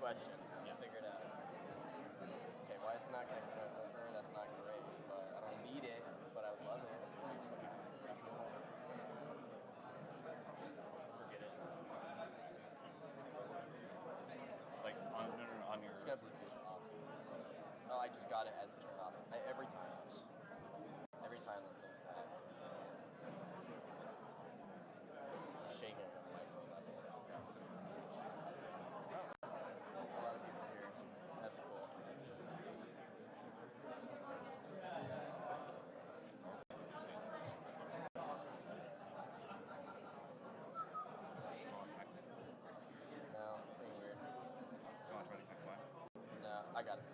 question. Figure it out. Okay, why it's not going to come over, that's not great. But I don't need it, but I love it. Forget it. Like, on your... It's got Bluetooth off. Oh, I just got it as it turned off. Every time this thing's that. I'm shaking it. That's cool. No, pretty weird. Do you want to try to connect one? No, I got it.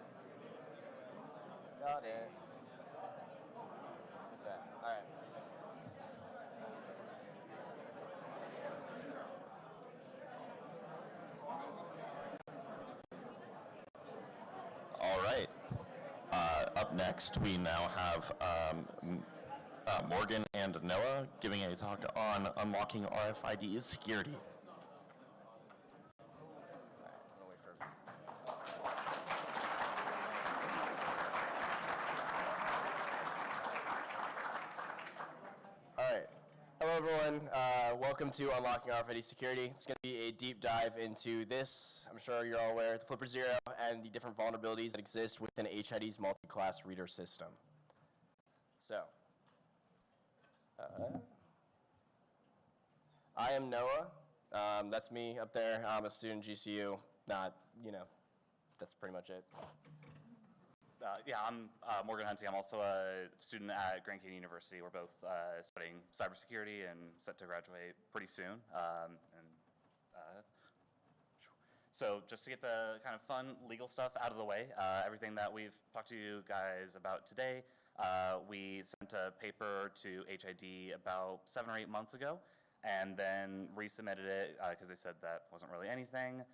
Got it. Okay, alright. All right. Up next, we now have Morgan and Noah giving a talk on unlocking RFID security. All right. Hello, everyone. Welcome to Unlocking RFID Security. It's going to be a deep dive into this. I'm sure you're all aware of the Flipper Zero and the different vulnerabilities that exist within HID's multi-class reader system. So, I am Noah. That's me up there. I'm a student at GCU. That's pretty much it. Yeah, I'm Morgan Hunting. I'm also a student at Grand Canyon University. We're both studying cybersecurity and set to graduate pretty soon. So just to get the kind of fun legal stuff out of the way, everything that we've talked to you guys about today, we sent a paper to HID about 7 or 8 months ago, and then resubmitted it because they said that wasn't really anything.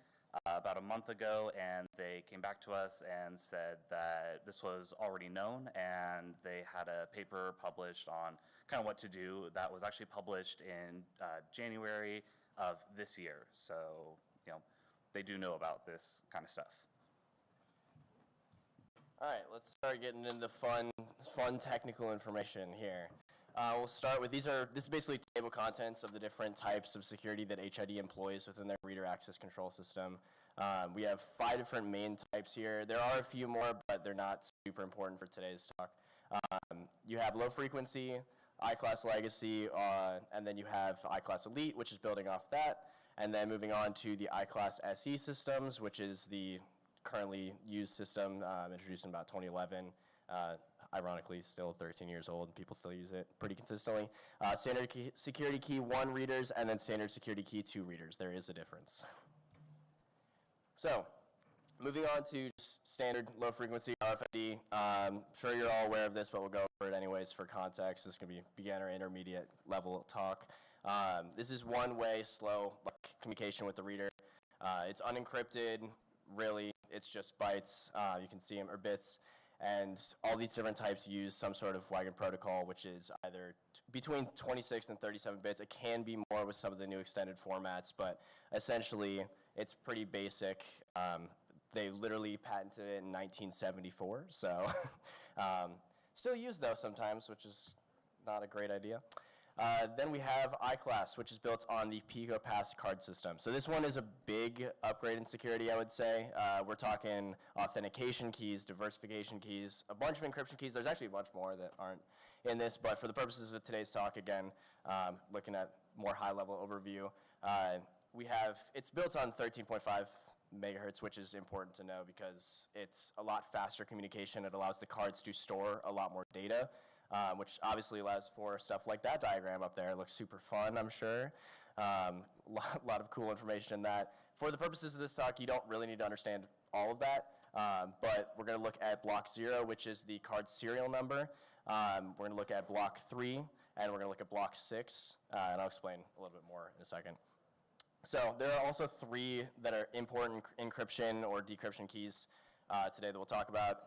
About a month ago, and they came back to us and said that this was already known, and they had a paper published on kind of what to do that was actually published in January of this year. So, they do know about this kind of stuff. All right, let's start getting into fun technical information here. We'll start with this is basically table contents of the different types of security that HID employs within their reader access control system. We have 5 different main types here. There are a few more, but they're not super important for today's talk. You have low frequency, iClass legacy, and then you have iClass Elite, which is building off that. And then moving on to the iClass SE systems, which is the currently used system introduced in about 2011. Ironically, still 13 years old, and people still use it pretty consistently. Standard security key 1 readers, and then standard security key 2 readers. There is a difference. So, moving on to standard low frequency RFID. I'm sure you're all aware of this, but we'll go over it anyways for context. This is going to be beginner, intermediate level talk. This is one-way, slow communication with the reader. It's unencrypted, really. It's just bytes. You can see them, or bits. And all these different types use some sort of wagon protocol, which is either between 26 and 37 bits. It can be more with some of the new extended formats, but essentially it's pretty basic. They literally patented it in 1974, so still used though sometimes, which is not a great idea. Then we have iClass, which is built on the Picopass card system. So this one is a big upgrade in security, I would say. We're talking authentication keys, diversification keys, a bunch of encryption keys. There's actually a bunch more that aren't in this, but for the purposes of today's talk, again, looking at more high-level overview, it's built on 13.5 megahertz, which is important to know because it's a lot faster communication. It allows the cards to store a lot more data. Which obviously allows for stuff like that diagram up there. It looks super fun, I'm sure. Lot of cool information in that. For the purposes of this talk, you don't really need to understand all of that, but we're going to look at block 0, which is the card serial number. We're going to look at block 3, and we're going to look at block 6, and I'll explain a little bit more in a second. So there are also 3 that are important encryption or decryption keys today that we'll talk about.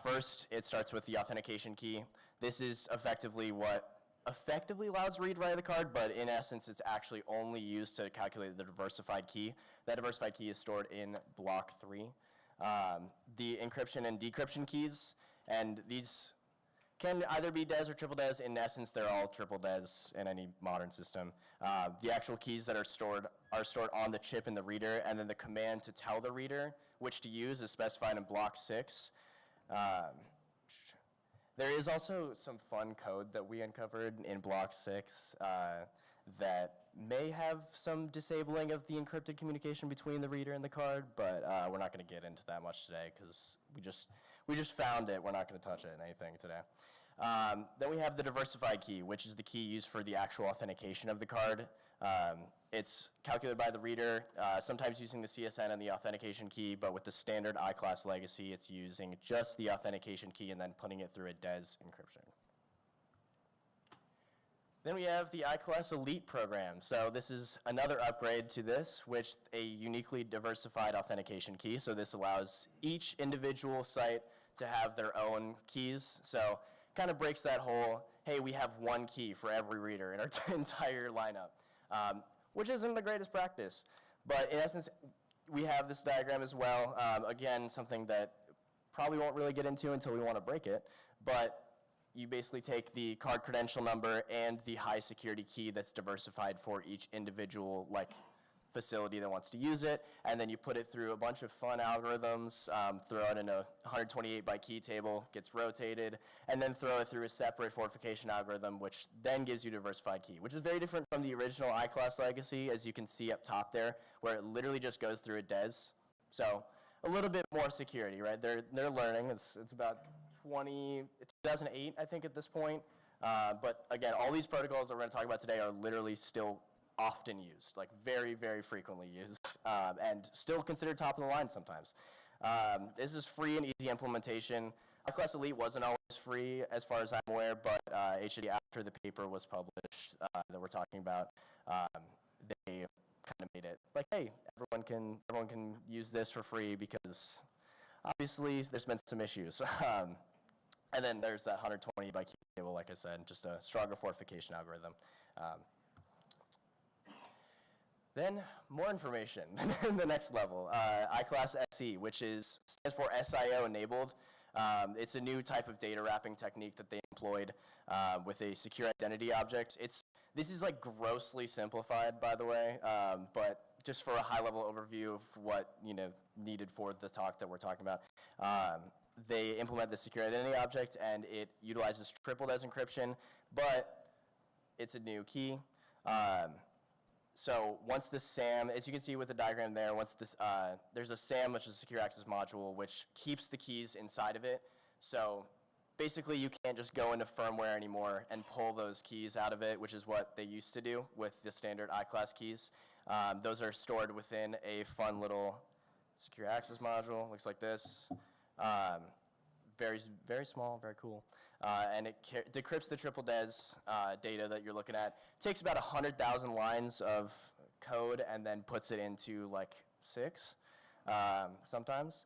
First, it starts with the authentication key. This is effectively what effectively allows read-write of the card, but in essence, it's actually only used to calculate the diversified key. That diversified key is stored in block 3. The encryption and decryption keys, and these can either be DES or triple DES. In essence, they're all triple DES in any modern system. The actual keys that are stored on the chip in the reader, and then the command to tell the reader which to use is specified in block 6. There is also some fun code that we uncovered in block 6 that may have some disabling of the encrypted communication between the reader and the card, but we're not going to get into that much today because we just found it. We're not going to touch it in anything today. Then we have the diversified key, which is the key used for the actual authentication of the card. It's calculated by the reader, sometimes using the CSN and the authentication key, but with the standard iClass legacy, it's using just the authentication key and then putting it through a DES encryption. Then we have the iClass Elite program. So this is another upgrade to this, which a uniquely diversified authentication key. So this allows each individual site to have their own keys. So kind of breaks that whole, hey, we have one key for every reader in our entire lineup, which isn't the greatest practice. But in essence, we have this diagram as well. Again, something that probably won't really get into until we want to break it. But you basically take the card credential number and the high security key that's diversified for each individual facility that wants to use it, and then you put it through a bunch of fun algorithms, throw it in a 128 byte key table, gets rotated, and then throw it through a separate fortification algorithm, which then gives you a diversified key, which is very different from the original iClass legacy, as you can see up top there, where it literally just goes through a DES. So a little bit more security, right? They're learning. It's about 2008, I think, at this point. But again, all these protocols that we're going to talk about today are literally still often used, like very, very frequently used, and still considered top of the line sometimes. This is free and easy implementation. iClass Elite wasn't always free, as far as I'm aware, but HID, after the paper was published that we're talking about, they kind of made it like, hey, everyone can use this for free because obviously there's been some issues. And then there's that 120 by key table, like I said, just a stronger fortification algorithm. Then more information, the next level, iClass SE, which stands for SIO enabled. It's a new type of data wrapping technique that they employed with a secure identity object. This is like grossly simplified, by the way, but just for a high-level overview of what needed for the talk that we're talking about. They implement the secure identity object, and it utilizes triple DES encryption, but it's a new key. So once the SAM, as you can see with the diagram there, there's a SAM, which is a secure access module, which keeps the keys inside of it. So basically, you can't just go into firmware anymore and pull those keys out of it, which is what they used to do with the standard iClass keys. Those are stored within a fun little secure access module. Looks like this. Very, very small, very cool. And it decrypts the triple DES data that you're looking at. It takes about 100,000 lines of code and then puts it into like 6 sometimes,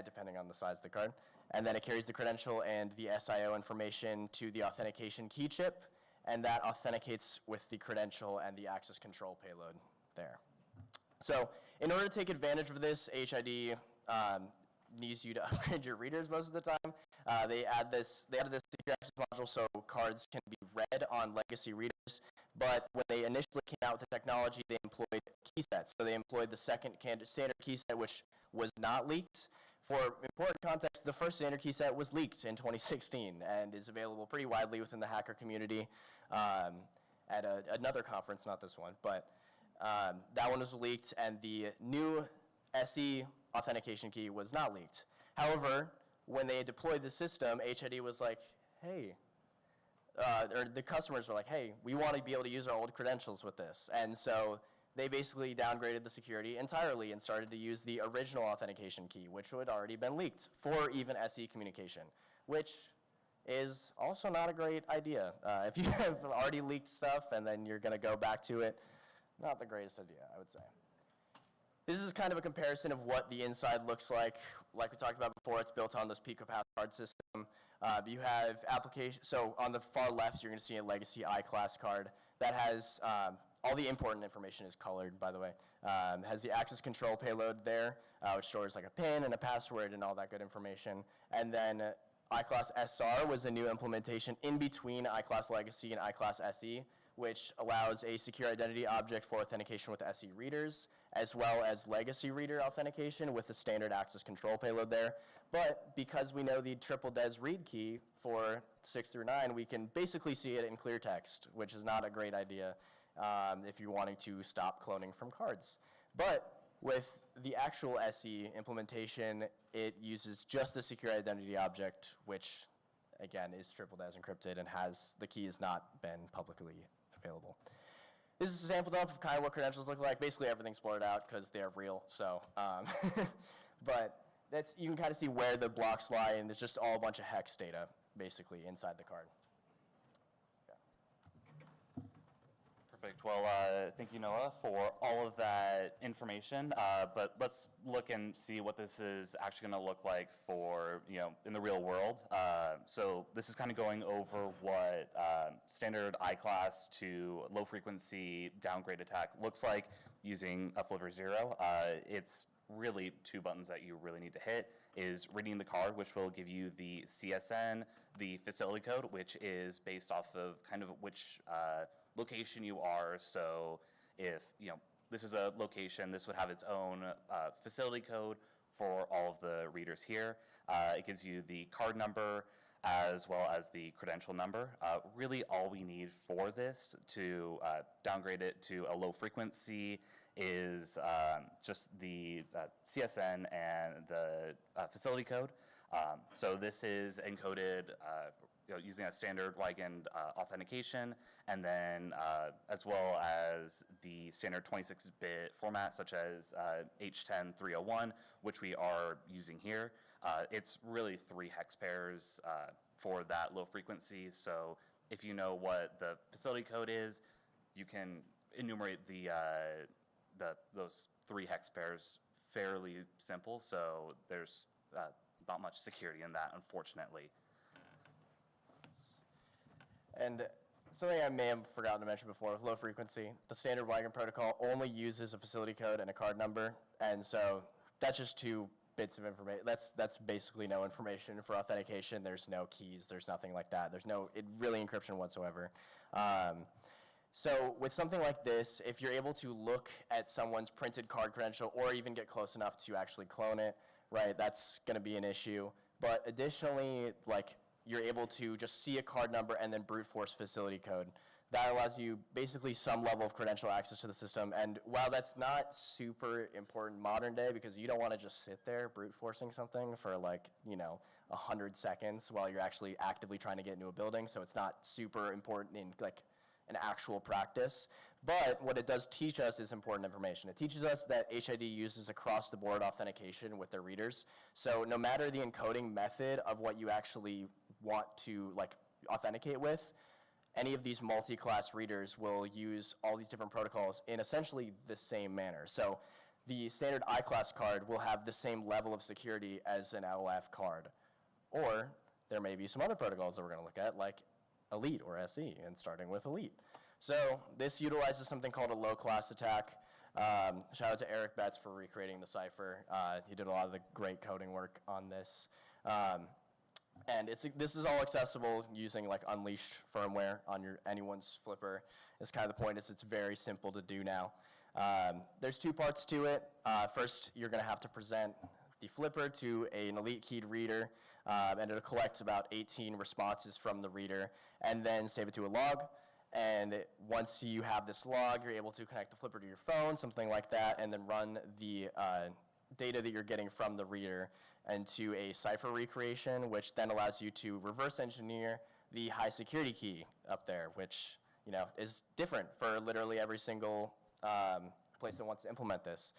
depending on the size of the card. And then it carries the credential and the SIO information to the authentication key chip, and that authenticates with the credential and the access control payload there. So in order to take advantage of this, HID needs you to upgrade your readers most of the time. They added this secure access module so cards can be read on legacy readers, but when they initially came out with the technology, they employed key sets. So they employed the second standard key set, which was not leaked. For important context, the first standard key set was leaked in 2016 and is available pretty widely within the hacker community at another conference, not this one, but that one was leaked, and the new SE authentication key was not leaked. However, when they deployed the system, HID was like, hey, or the customers were like, hey, we want to be able to use our old credentials with this. And so they basically downgraded the security entirely and started to use the original authentication key, which had already been leaked for even SE communication, which is also not a great idea. If you have already leaked stuff and then you're going to go back to it, not the greatest idea, I would say. This is kind of a comparison of what the inside looks like. Like we talked about before, it's built on this Picopass card system. You have application. So on the far left, you're going to see a legacy iClass card that has all the important information is colored, by the way. Has the access control payload there, which stores like a PIN and a password and all that good information. And then iClass SR was a new implementation in between iClass Legacy and iClass SE, which allows a secure identity object for authentication with SE readers, as well as legacy reader authentication with the standard access control payload there. But because we know the triple DES read key for 6 through 9, we can basically see it in clear text, which is not a great idea if you're wanting to stop cloning from cards. But with the actual SE implementation, it uses just the secure identity object, which again is triple DES encrypted and the key has not been publicly available. This is a sample dump of kind of what credentials look like. Basically everything's blurred out because they're real, so. But you can kind of see where the blocks lie, and it's just all a bunch of hex data, basically, inside the card. Perfect. Well, thank you, Noah, for all of that information. But let's look and see what this is actually going to look like for, in the real world. So this is kind of going over what standard iClass to low-frequency downgrade attack looks like using a Flipper Zero. It's really 2 buttons that you really need to hit is reading the card, which will give you the CSN, the facility code, which is based off of kind of which location you are. So if this is a location, this would have its own facility code for all of the readers here. It gives you the card number as well as the credential number. Really all we need for this to downgrade it to a low frequency is just the CSN and the facility code. So this is encoded using a standard ligand authentication, and then as well as the standard 26-bit format, such as H10301, which we are using here. It's really 3 hex pairs for that low frequency. So if you know what the facility code is, you can enumerate those 3 hex pairs fairly simple. So there's not much security in that, unfortunately. And something I may have forgotten to mention before with low frequency, the standard wagon protocol only uses a facility code and a card number, and so that's just 2 bits of information. That's basically no information for authentication. There's no keys. There's nothing like that. There's no really encryption whatsoever. So with something like this, if you're able to look at someone's printed card credential or even get close enough to actually clone it, right, that's going to be an issue. But additionally, you're able to just see a card number and then brute force facility code. That allows you basically some level of credential access to the system. And while that's not super important modern day, because you don't want to just sit there brute forcing something for 100 seconds while you're actually actively trying to get into a building, so it's not super important in an actual practice. But what it does teach us is important information. It teaches us that HID uses across-the-board authentication with their readers. So no matter the encoding method of what you actually want to authenticate with, any of these multi-class readers will use all these different protocols in essentially the same manner. So the standard iClass card will have the same level of security as an LF card. Or there may be some other protocols that we're going to look at, like Elite or SE, and starting with Elite. So this utilizes something called a low-class attack. Shout out to Eric Betts for recreating the cipher. He did a lot of the great coding work on this. And this is all accessible using unleashed firmware on anyone's Flipper. That's kind of the point. It's very simple to do now. There's 2 parts to it. First, you're going to have to present the Flipper to an Elite keyed reader, and it'll collect about 18 responses from the reader, and then save it to a log. And once you have this log, you're able to connect the Flipper to your phone, something like that, and then run the data that you're getting from the reader into a cipher recreation, which then allows you to reverse engineer the high security key up there, which is different for literally every single place that wants to implement this.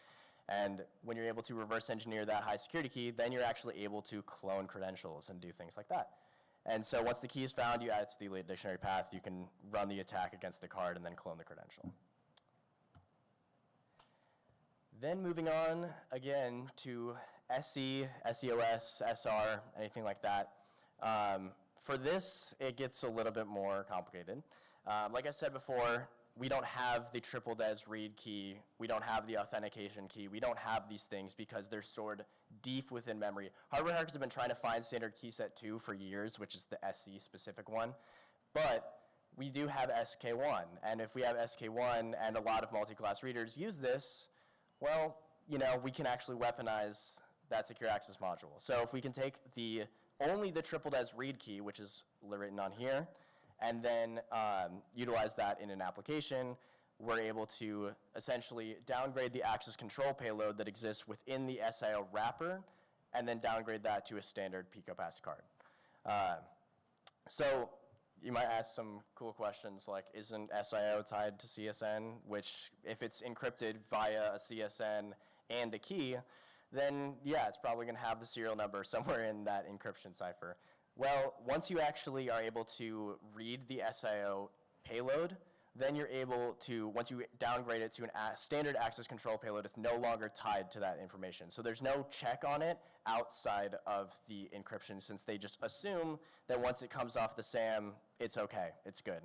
And when you're able to reverse engineer that high security key, then you're actually able to clone credentials and do things like that. And so once the key is found, you add it to the Elite dictionary path, you can run the attack against the card and then clone the credential. Then moving on again to SE, SEOS, SR, anything like that. For this, it gets a little bit more complicated. Like I said before, we don't have the triple des read key. We don't have the authentication key. We don't have these things because they're stored deep within memory. Hardware hackers have been trying to find standard key set 2 for years, which is the SE specific one. But we do have SK1. And if we have SK1 and a lot of multi-class readers use this, well, we can actually weaponize that secure access module. So if we can take only the triple des read key, which is written on here, and then utilize that in an application, we're able to essentially downgrade the access control payload that exists within the SIO wrapper, and then downgrade that to a standard Picopass card. So you might ask some cool questions like, isn't SIO tied to CSN? Which, if it's encrypted via a CSN and a key, then yeah, it's probably going to have the serial number somewhere in that encryption cipher. Well, once you actually are able to read the SIO payload, then you're able to, once you downgrade it to a standard access control payload, it's no longer tied to that information. So there's no check on it outside of the encryption, since they just assume that once it comes off the SAM, it's okay, it's good.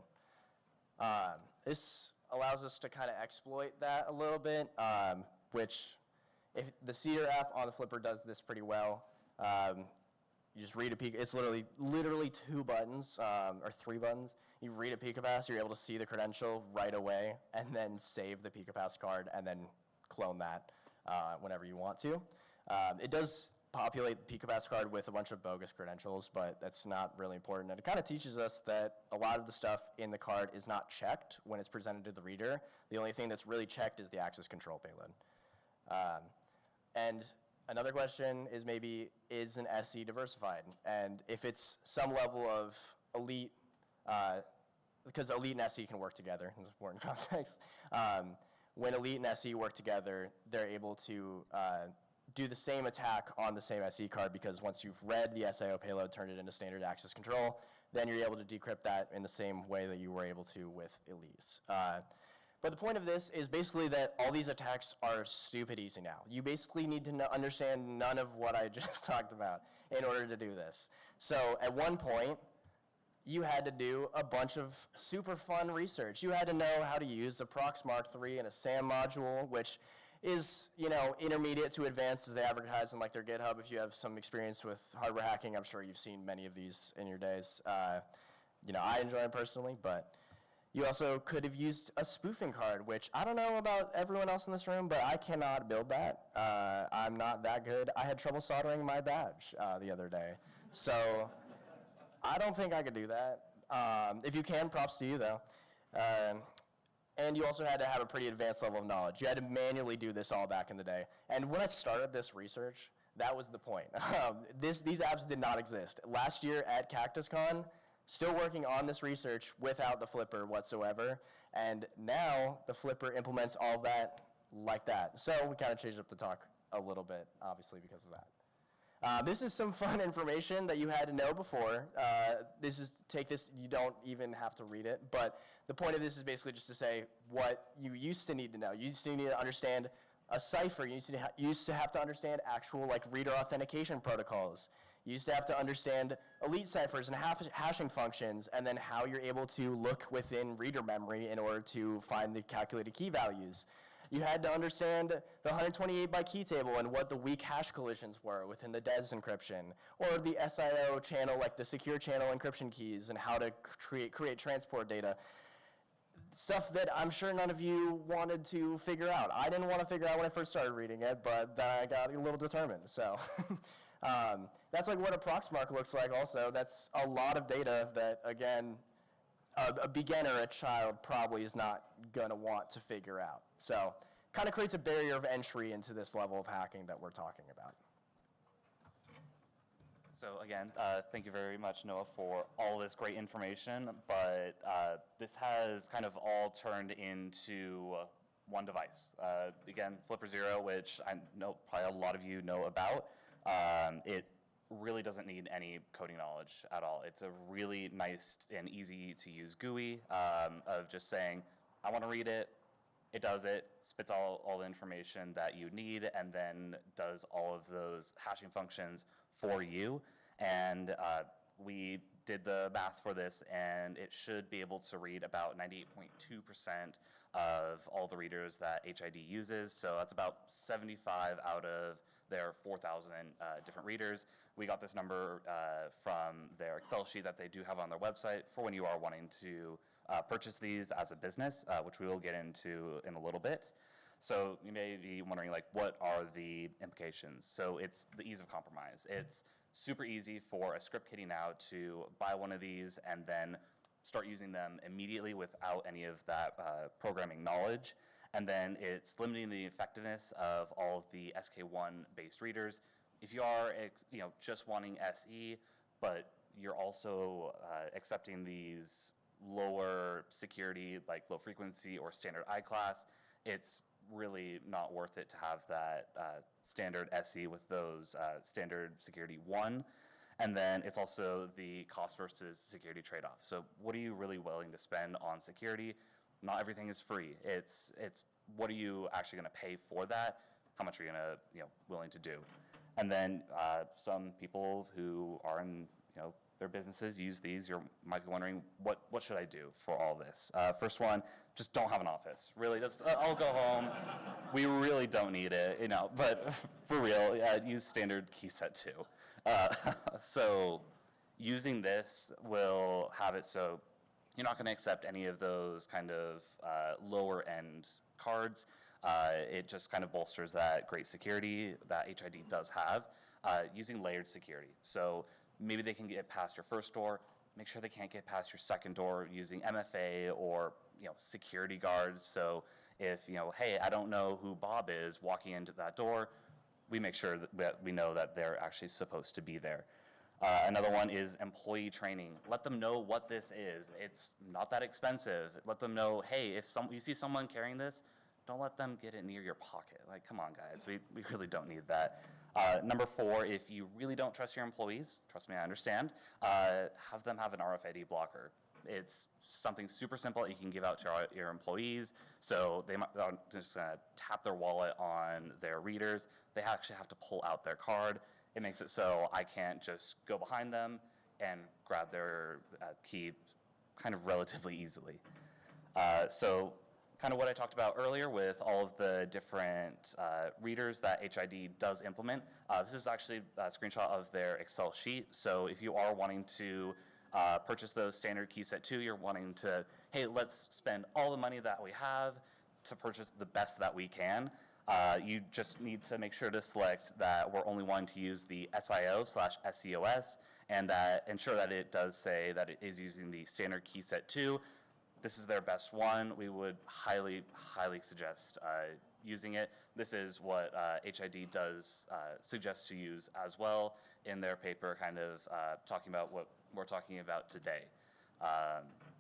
This allows us to kind of exploit that a little bit, which if the Cedar app on the Flipper does this pretty well. You just read a peek. It's literally 2 buttons or 3 buttons. You read a Picopass, you're able to see the credential right away, and then save the Picopass card, and then clone that whenever you want to. It does populate the Picopass card with a bunch of bogus credentials, but that's not really important. And it kind of teaches us that a lot of the stuff in the card is not checked when it's presented to the reader. The only thing that's really checked is the access control payload. And another question is maybe, is an SE diversified? And if it's some level of elite, because elite and SE can work together, in this important context. When elite and SE work together, they're able to do the same attack on the same SE card, because once you've read the SIO payload, turned it into standard access control, then you're able to decrypt that in the same way that you were able to with elites. But the point of this is basically that all these attacks are stupid easy now. You basically need to understand none of what I just talked about in order to do this. So at one point, you had to do a bunch of super fun research. You had to know how to use a Proxmark 3 and a SAM module, which is, intermediate to advanced as they advertise in like their GitHub. If you have some experience with hardware hacking, I'm sure you've seen many of these in your days. I enjoy them personally, but you also could have used a spoofing card, which I don't know about everyone else in this room, but I cannot build that. I'm not that good. I had trouble soldering my badge the other day. So I don't think I could do that. If you can, props to you though. And you also had to have a pretty advanced level of knowledge. You had to manually do this all back in the day. And when I started this research, that was the point. These apps did not exist. Last year at CactusCon, still working on this research without the Flipper whatsoever. And now the Flipper implements all of that like that. So we kind of changed up the talk a little bit, obviously, because of that. This is some fun information that you had to know before. Take this, you don't even have to read it, but the point of this is basically just to say what you used to need to know. You used to need to understand a cipher. You used to have to understand actual reader authentication protocols. You used to have to understand elite ciphers and hashing functions, and then how you're able to look within reader memory in order to find the calculated key values. You had to understand the 128-byte key table and what the weak hash collisions were within the DES encryption, or the SIO channel, like the secure channel encryption keys, and how to create transport data. Stuff that I'm sure none of you wanted to figure out. I didn't want to figure out when I first started reading it, but then I got a little determined, so. That's what a Proxmark looks like also. That's a lot of data that, again, a beginner, a child, probably is not going to want to figure out. So kind of creates a barrier of entry into this level of hacking that we're talking about. So again, thank you very much, Noah, for all this great information, but this has kind of all turned into one device. Again, Flipper Zero, which I know probably a lot of you know about, it really doesn't need any coding knowledge at all. It's a really nice and easy to use GUI of just saying, I want to read it, It does it, spits all the information that you need, and then does all of those hashing functions for you. And we did the math for this, and it should be able to read about 98.2% of all the readers that HID uses. So that's about 75 out of their 4,000 different readers. We got this number from their Excel sheet that they do have on their website for when you are wanting to purchase these as a business, which we will get into in a little bit. So you may be wondering, like, what are the implications? So it's the ease of compromise. It's super easy for a script kiddie now to buy one of these and then start using them immediately without any of that programming knowledge. And then it's limiting the effectiveness of all of the SK1 based readers. If you are just wanting SE, but you're also accepting these lower security, like low frequency or standard iClass, it's really not worth it to have that standard SE with those standard security 1. And then it's also the cost versus security trade-off. So what are you really willing to spend on security? Not everything is free. It's what are you actually going to pay for that? How much are you going to willing to do? And then some people who are in their businesses use these. You might be wondering, what should I do for all this? First one, just don't have an office. Really, I'll go home. We really don't need it, But for real, use standard key set 2. So using this will have it so you're not going to accept any of those kind of lower end cards. It just kind of bolsters that great security that HID does have using layered security. So maybe they can get past your first door. Make sure they can't get past your second door using MFA or security guards. So if hey, I don't know who Bob is walking into that door, we make sure that we know that they're actually supposed to be there. Another one is employee training. Let them know what this is. It's not that expensive. Let them know, hey, if you see someone carrying this, don't let them get it near your pocket. Like, come on, guys. We really don't need that. Number 4, if you really don't trust your employees, trust me, I understand, have them have an RFID blocker. It's something super simple that you can give out to your employees. So they might just tap their wallet on their readers. They actually have to pull out their card. It makes it so I can't just go behind them and grab their key kind of relatively easily. So kind of what I talked about earlier with all of the different readers that HID does implement. This is actually a screenshot of their Excel sheet. So if you are wanting to purchase those standard key set 2, you're wanting to, hey, let's spend all the money that we have to purchase the best that we can. You just need to make sure to select that we're only wanting to use the SIO/SEOS and ensure that it does say that it is using the standard key set 2. This is their best one. We would highly, highly suggest using it. This is what HID does suggest to use as well in their paper, kind of talking about what we're talking about today.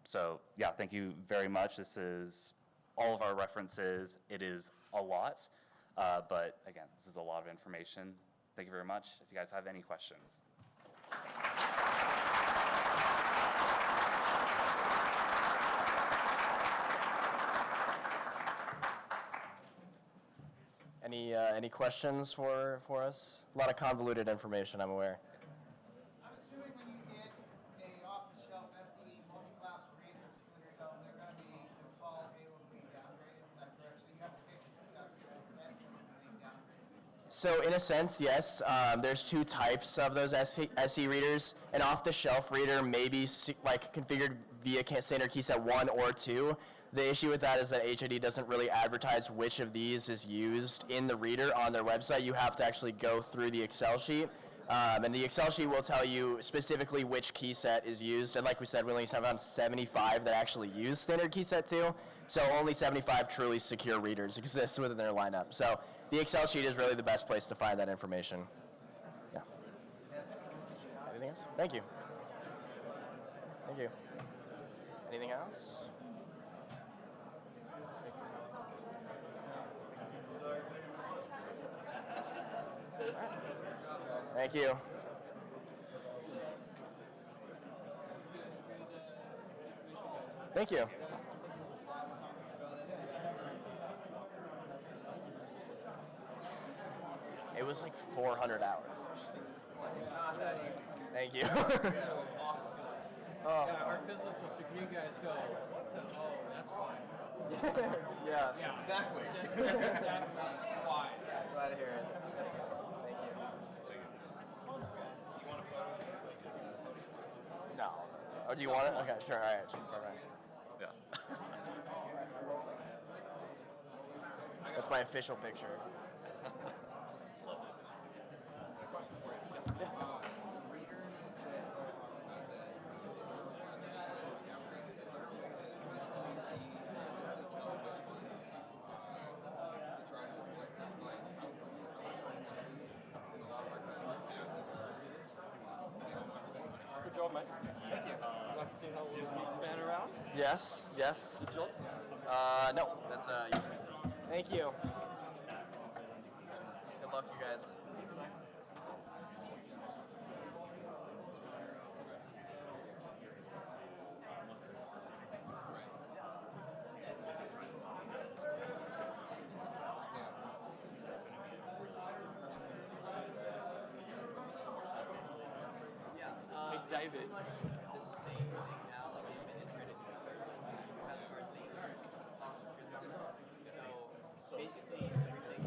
So yeah, thank you very much. This is all of our references. It is a lot, but again, this is a lot of information. Thank you very much. If you guys have any questions. Any questions for us? A lot of convoluted information, I'm aware. I'm assuming when you get a off-the-shelf SE multi-class reader system, they're going to be default able to be downgraded. Is that correct? So you have to pick the steps to prevent them from being downgraded. So in a sense, yes. There's 2 types of those SE readers. An off-the-shelf reader may be configured via standard key set 1 or 2. The issue with that is that HID doesn't really advertise which of these is used in the reader on their website. You have to actually go through the Excel sheet. And the Excel sheet will tell you specifically which key set is used. And like we said, we only have 75 that actually use standard key set 2. So only 75 truly secure readers exist within their lineup. So the Excel sheet is really the best place to find that information. Yeah. Anything else? Thank you. Thank you. Anything else? Thank you. Thank you. was like 400 hours. Not that easy. Thank you. That was awesome. Oh. Yeah, our physical security guys go, oh, that's why. Yeah. Yeah, Exactly. that's exactly why. Glad to hear it. No. Oh, do you want it? Okay, sure. All right. Sure, perfect. Yeah. That's my official picture. Good job, mate. Thank you. Nice to see how you fan around. Yes. Yes. It's yours? No. That's yours. Thank you. Good luck, you guys. Hey, David. The same thing now, like they've been integrated with CactusCon. Awesome. Good sound. So basically everything